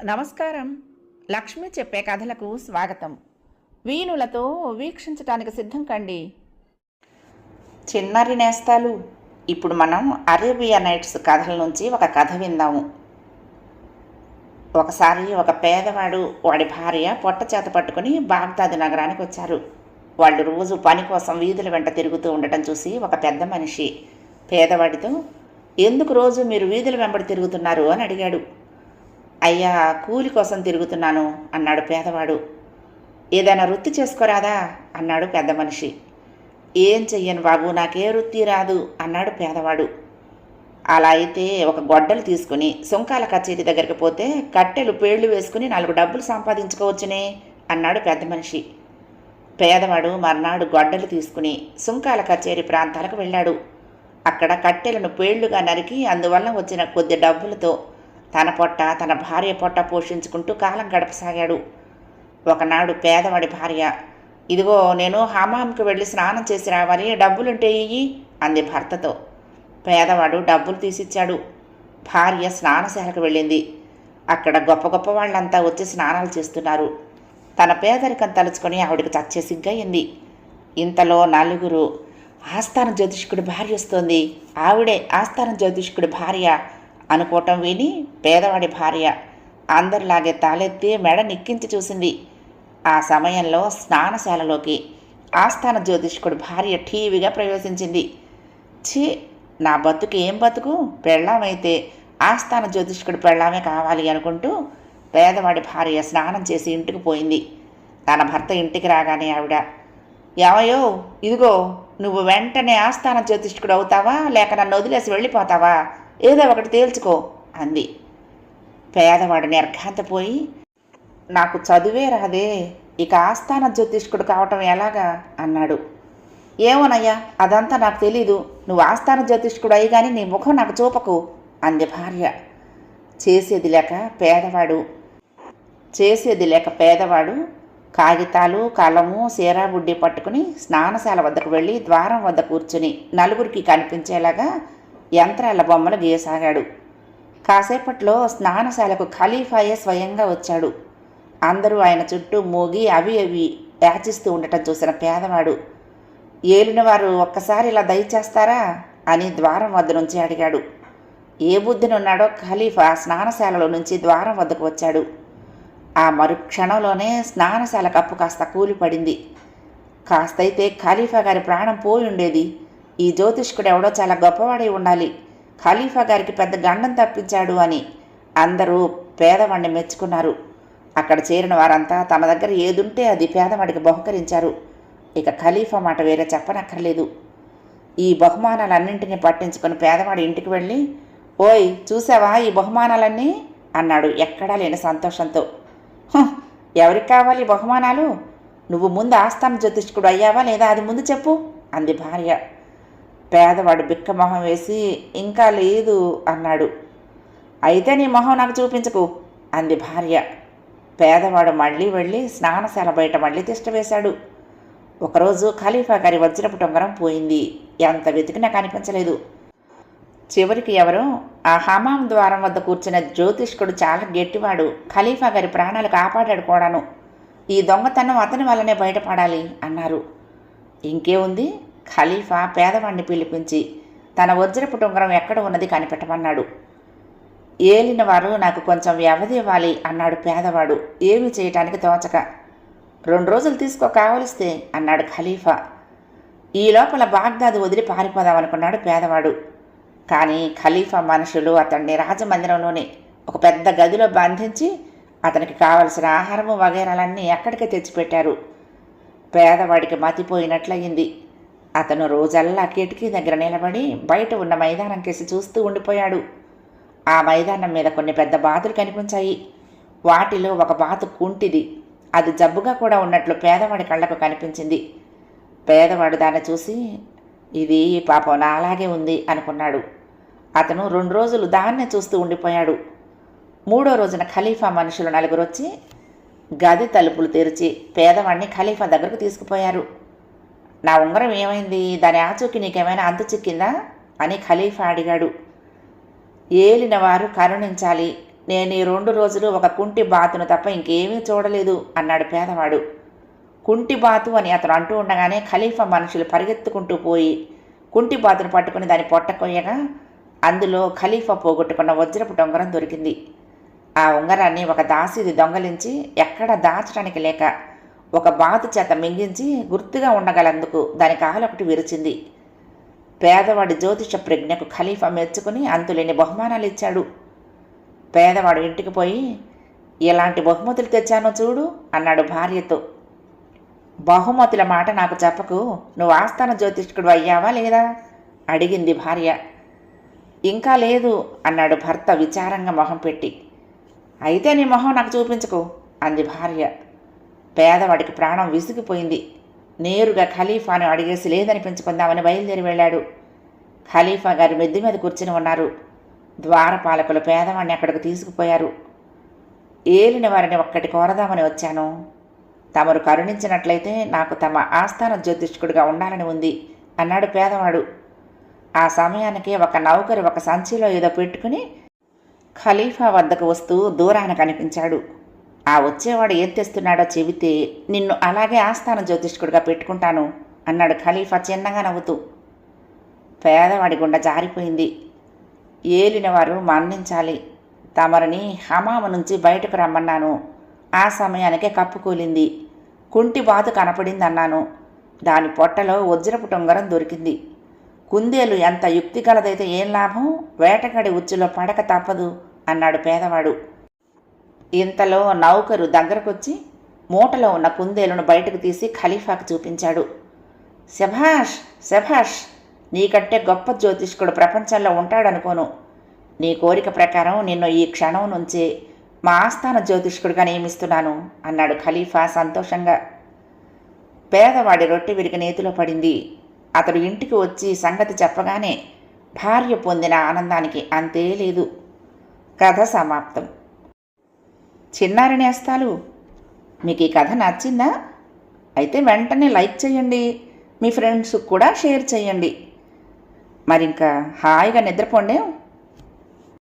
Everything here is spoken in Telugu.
నమస్కారం. లక్ష్మి చెప్పే కథలకు స్వాగతం. వీణులతో వీక్షించటానికి సిద్ధం కండి. చిన్నారి నేస్తాలు, ఇప్పుడు మనం అరేబియా నైట్స్ కథల నుంచి ఒక కథ విందాము. ఒకసారి ఒక పేదవాడు వాడి భార్య పొట్ట చేత పట్టుకుని బాగ్దాదు నగరానికి వచ్చారు. వాళ్ళు రోజు పని కోసం వీధుల వెంట తిరుగుతూ ఉండటం చూసి ఒక పెద్ద మనిషి పేదవాడితో, ఎందుకు రోజు మీరు వీధుల వెంబడి తిరుగుతున్నారు అని అడిగాడు. అయ్యా, కూలి కోసం తిరుగుతున్నాను అన్నాడు పేదవాడు. ఏదైనా వృత్తి చేసుకోరాదా అన్నాడు పెద్ద మనిషి. ఏం చెయ్యను బాబు, నాకే వృత్తి రాదు అన్నాడు పేదవాడు. అలా అయితే ఒక గొడ్డలు తీసుకుని సుంకాల కచేరీ దగ్గరికి పోతే కట్టెలు పేళ్లు వేసుకుని 4 డబ్బులు సంపాదించుకోవచ్చునే అన్నాడు పెద్ద మనిషి. పేదవాడు మర్నాడు గొడ్డలు తీసుకుని సుంకాల కచేరీ ప్రాంతాలకు వెళ్ళాడు. అక్కడ కట్టెలను పేళ్లుగా నరికి అందువల్ల వచ్చిన కొద్ది డబ్బులతో తన పొట్ట, తన భార్య పొట్ట పోషించుకుంటూ కాలం గడపసాగాడు. ఒకనాడు పేదవాడి భార్య, ఇదిగో నేను హమాంకి వెళ్ళి స్నానం చేసి రావాలి, డబ్బులుంటే ఇయ్యి అంది భర్తతో. పేదవాడు డబ్బులు తీసిచ్చాడు. భార్య స్నానశాలకు వెళ్ళింది. అక్కడ గొప్ప గొప్ప వాళ్ళంతా వచ్చి స్నానాలు చేస్తున్నారు. తన పేదరికం తలుచుకొని ఆవిడికి చచ్చే సిగ్గయింది. ఇంతలో నలుగురు, ఆస్థాన జ్యోతిష్కుడి భార్య వస్తోంది, ఆవిడే ఆస్థాన జ్యోతిష్కుడి భార్య అనుకోవటం విని పేదవాడి భార్య అందరిలాగే తాలెత్తి మెడ నిక్కించి చూసింది. ఆ సమయంలో స్నానశాలలోకి ఆస్థాన జ్యోతిష్కుడి భార్య ఠీవిగా ప్రవేశించింది. ఛీ, నా బతుకు ఏం బతుకు, పెళ్ళామైతే ఆస్థాన జ్యోతిష్కుడి పెళ్ళామే కావాలి అనుకుంటూ పేదవాడి భార్య స్నానం చేసి ఇంటికి పోయింది. తన భర్త ఇంటికి రాగానే ఆవిడ, ఏమయ్యో, ఇదిగో నువ్వు వెంటనే ఆస్థాన జ్యోతిష్కుడు అవుతావా లేక నన్ను వదిలేసి వెళ్ళిపోతావా, ఏదో ఒకటి తేల్చుకో అంది. పేదవాడు నిర్ఘాంతపోయి, నాకు చదువే రాదే, ఇక ఆస్థాన జ్యోతిష్కుడు కావటం ఎలాగా అన్నాడు. ఏమోనయ్యా, అదంతా నాకు తెలీదు, నువ్వు ఆస్థాన జ్యోతిష్కుడు అయి కానీ నీ ముఖం నాకు చూపకు అంది భార్య. చేసేది లేక పేదవాడు కాగితాలు, కలము, సీరాబుడ్డి పట్టుకుని స్నానశాల వద్దకు వెళ్ళి ద్వారం వద్ద కూర్చుని నలుగురికి కనిపించేలాగా యంత్రాల బొమ్మలు గీయసాగాడు. కాసేపట్లో స్నానశాలకు ఖలీఫాయే స్వయంగా వచ్చాడు. అందరూ ఆయన చుట్టూ మోగి అవి యాచిస్తూ ఉండటం చూసిన పేదవాడు, ఏలినవారు ఒక్కసారి ఇలా దయచేస్తారా అని ద్వారం వద్ద నుంచి అడిగాడు. ఏ బుద్ధినున్నాడో ఖలీఫా స్నానశాలలో నుంచి ద్వారం వద్దకు వచ్చాడు. ఆ మరుక్షణంలోనే స్నానశాల కప్పు కాస్త కూలిపడింది. కాస్తైతే ఖలీఫా గారి ప్రాణం పోయి ఉండేది. ఈ జ్యోతిష్కుడు ఎవడో చాలా గొప్పవాడై ఉండాలి, ఖలీఫా గారికి పెద్ద గండం తప్పించాడు అని అందరూ పేదవాడిని మెచ్చుకున్నారు. అక్కడ చేరిన వారంతా తమ దగ్గర ఏదుంటే అది పేదవాడికి బహుకరించారు. ఇక ఖలీఫా మాట వేరే చెప్పనక్కర్లేదు. ఈ బహుమానాలన్నింటినీ పట్టించుకుని పేదవాడి ఇంటికి వెళ్ళి, ఓయ్ చూసావా ఈ బహుమానాలన్నీ అన్నాడు ఎక్కడా లేని సంతోషంతో. ఎవరికి కావాలి బహుమానాలు, నువ్వు ముందు ఆస్థాన జ్యోతిష్కుడు అయ్యావా లేదా అది ముందు చెప్పు అంది భార్య. పేదవాడు బిక్క మొహం వేసి, ఇంకా లేదు అన్నాడు. అయితే నీ మొహం నాకు చూపించకు అంది భార్య. పేదవాడు మళ్ళీ వెళ్ళి స్నానశాల బయట మళ్ళీ తిష్టవేశాడు. ఒకరోజు ఖలీఫా గారి వజ్రపు టొంగరం పోయింది. ఎంత వెతికినా కనిపించలేదు. చివరికి ఎవరో, ఆ హమాం ద్వారం వద్ద కూర్చున్న జ్యోతిష్కుడు చాలా గట్టివాడు, ఖలీఫా గారి ప్రాణాలు కాపాడాడు కూడాను, ఈ దొంగతనం అతని వల్లనే బయటపడాలి అన్నారు. ఇంకే ఉంది, ఖలీఫా పేదవాడిని పిలిపించి తన వజ్రపు టొంగరం ఎక్కడ ఉన్నది కనిపెట్టమన్నాడు. ఏలిన వారు నాకు కొంచెం వ్యవధి ఇవ్వాలి అన్నాడు పేదవాడు ఏమీ చేయటానికి తోచక. 2 రోజులు తీసుకో కావలిస్తే అన్నాడు ఖలీఫా. ఈ లోపల బాగ్దాదు వదిలి పారిపోదామనుకున్నాడు పేదవాడు. కానీ ఖలీఫా మనుషులు అతన్ని రాజమందిరంలోనే ఒక పెద్ద గదిలో బంధించి అతనికి కావలసిన ఆహారము వగైరాలన్నీ ఎక్కడికి తెచ్చిపెట్టారు. పేదవాడికి మతిపోయినట్లయింది. అతను రోజల్లా కిటికీ దగ్గర నిలబడి బయట ఉన్న మైదానం కేసి చూస్తూ ఉండిపోయాడు. ఆ మైదానం మీద కొన్ని పెద్ద బాతులు కనిపించాయి. వాటిలో ఒక బాతు కుంటిది. అది జబ్బుగా కూడా ఉన్నట్లు పేదవాడి కళ్ళకు కనిపించింది. పేదవాడు దాన్ని చూసి, ఇది పాపం నాలాగే ఉంది అనుకున్నాడు. అతను 2 రోజులు దాన్నే చూస్తూ ఉండిపోయాడు. 3వ రోజున ఖలీఫా మనుషులు 4 వచ్చి గది తలుపులు తెరిచి పేదవాడిని ఖలీఫా దగ్గరకు తీసుకుపోయారు. నా ఉంగరం ఏమైంది, దాని ఆచూకి నీకేమైనా అంతు చిక్కిందా అని ఖలీఫా అడిగాడు. ఏలినవారు కరుణించాలి, నేను ఈ 2 రోజులు ఒక కుంటి బాతును తప్ప ఇంకేమీ చూడలేదు అన్నాడు పేదవాడు. కుంటి బాతు అని అతను అంటూ ఉండగానే ఖలీఫా మనుషులు పరిగెత్తుకుంటూ పోయి కుంటి బాతును పట్టుకుని దాని పొట్ట కొయ్యగా అందులో ఖలీఫా పోగొట్టుకున్న వజ్రపు ఉంగరం దొరికింది. ఆ ఉంగరాన్ని ఒక దాసీది దొంగలించి ఎక్కడా దాచడానికి లేక ఒక బాతు చేత మింగించి గుర్తుగా ఉండగలందుకు దాని కాలొకటి విరిచింది. పేదవాడి జ్యోతిష ప్రజ్ఞకు ఖలీఫా మెచ్చుకుని అంతులేని బహుమానాలు ఇచ్చాడు. పేదవాడు ఇంటికి పోయి ఎలాంటి బహుమతులు తెచ్చానో చూడు అన్నాడు భార్యతో. బహుమతుల మాట నాకు చెప్పకు, నువ్వు ఆస్థాన జ్యోతిష్కుడు అయ్యావా లేదా అడిగింది భార్య. ఇంకా లేదు అన్నాడు భర్త విచారంగా మొహం పెట్టి. అయితే నీ మొహం నాకు చూపించుకో అంది భార్య. పేదవాడికి ప్రాణం విసిగిపోయింది. నేరుగా ఖలీఫాను అడిగేసి లేదనిపించుకుందామని బయలుదేరి వెళ్ళాడు. ఖలీఫా గారి మెద్ది మీద కూర్చుని ఉన్నారు. ద్వారపాలకులు పేదవాడిని అక్కడికి తీసుకుపోయారు. ఏలిన వారిని ఒక్కటి కోరదామని వచ్చాను. తమరు కరుణించినట్లయితే నాకు తమ ఆస్థాన జ్యోతిష్కుడిగా ఉండాలని ఉంది అన్నాడు పేదవాడు. ఆ సమయానికి ఒక నౌకరు ఒక సంచిలో ఏదో పెట్టుకుని ఖలీఫా వద్దకు వస్తూ దూరాన కనిపించాడు. ఆ వచ్చేవాడు ఏం తెస్తున్నాడో చెబితే నిన్ను అలాగే ఆస్థాన జ్యోతిష్కుడిగా పెట్టుకుంటాను అన్నాడు ఖలీఫా చిన్నగా నవ్వుతూ. పేదవాడి గుండె జారిపోయింది. ఏలినవారు మన్నించాలి, తమరిని హమాము నుంచి బయటకు రమ్మన్నాను. ఆ సమయానికే కప్పుకూలింది. కుంటి బాతు కనపడిందన్నాను. దాని పొట్టలో వజ్రపు ఉంగరం దొరికింది. కుందేలు ఎంత యుక్తి గలదైతే ఏం లాభం, వేటగాడి ఉచ్చులో పడక తప్పదు అన్నాడు పేదవాడు. ఇంతలో నౌకరు దగ్గరకొచ్చి మూటలో ఉన్న కుందేలును బయటకు తీసి ఖలీఫాకు చూపించాడు. శభాష్ శభాష్, నీకంటే గొప్ప జ్యోతిష్కుడు ప్రపంచంలో ఉంటాడనుకోను. నీ కోరిక ప్రకారం నిన్ను ఈ క్షణం నుంచే మా ఆస్థాన జ్యోతిష్కుడిగా నియమిస్తున్నాను అన్నాడు ఖలీఫా సంతోషంగా. పేదవాడి రొట్టె విరిగి నేతిలో పడింది. అతడు ఇంటికి వచ్చి సంగతి చెప్పగానే భార్య పొందిన ఆనందానికి అంతే లేదు. కథ సమాప్తం. చిన్నారి నేస్తాలు, మీకు ఈ కథ నచ్చిందా? అయితే వెంటనే లైక్ చేయండి, మీ ఫ్రెండ్స్కి కూడా షేర్ చేయండి. మరింకా హాయిగా నిద్రపోండే.